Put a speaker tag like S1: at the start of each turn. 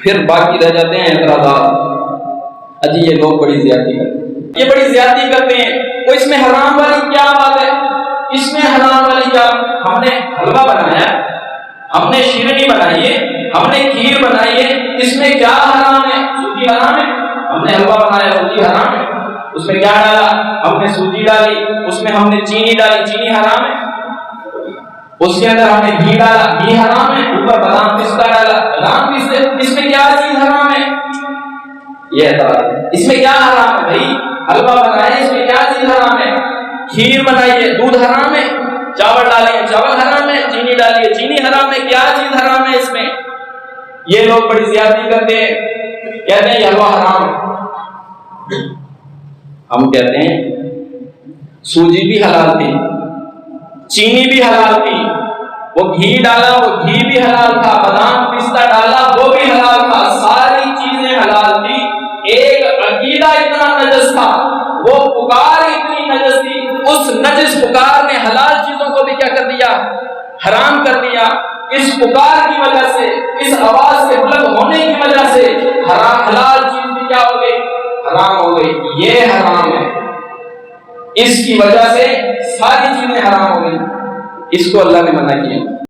S1: پھر باقی رہ جاتے ہیں اعتراضات، اجی یہ لوگ بڑی زیادتی کرتے ہیں، یہ بڑی زیادتی کرتے ہیں، وہ اس میں حرام والی کیا بات ہے، اس میں حرام والی کیا، ہم نے حلوہ بنایا، ہم نے شیرنی بنائی ہے، ہم نے کھیر بنائی ہے، اس میں کیا حرام ہے؟ سوجی حرام ہے؟ ہم نے حلوہ بنایا، سوجی حرام ہے، اس میں کیا ڈالا؟ ہم نے سوجی ڈالی، اس میں ہم نے چینی ڈالی، چینی حرام ہے، اس کے اندر ہم نے گھی ڈالا، گھی حرام ہے، اوپر بادام پستہ ڈالا، بادام پستے، اس میں کیا چیز حرام ہے؟ یہ اعتراض ہے، اس میں کیا حرام ہے بھائی؟ حلوہ بنایا، اس میں کیا چیز حرام ہے؟ کھیر بنائی ہے، دودھ حرام ہے، چاول ڈالے ہیں، چاول حرام ہے، چینی ڈالی ہے، چینی حرام ہے، کیا چیز حرام ہے اس میں؟ یہ لوگ بڑی زیادتی کرتے ہیں، کہتے ہیں یہ حلوہ حرام ہے، ہم کہتے ہیں سوجی بھی حلال تھی، چینی بھی حلال تھی، وہ گھی ڈالا، وہ گھی بھی حلال تھا، بادام پستہ ڈالا، وہ بھی حلال تھا، ساری چیزیں حلال تھی، ایک عقیدہ اتنا نجس تھا، وہ پکار اتنی نجس تھی، اس نجس پکار نے حلال چیزوں کو بھی کیا کر دیا؟ حرام کر دیا۔ اس پکار کی وجہ سے، اس آواز کے بلند ہونے کی وجہ سے حلال چیز بھی کیا ہو گئی؟ حرام ہو گئی۔ یہ حرام ہے، اس کی وجہ سے ساری چیزیں حرام ہو گئی، اس کو اللہ نے منع کیا۔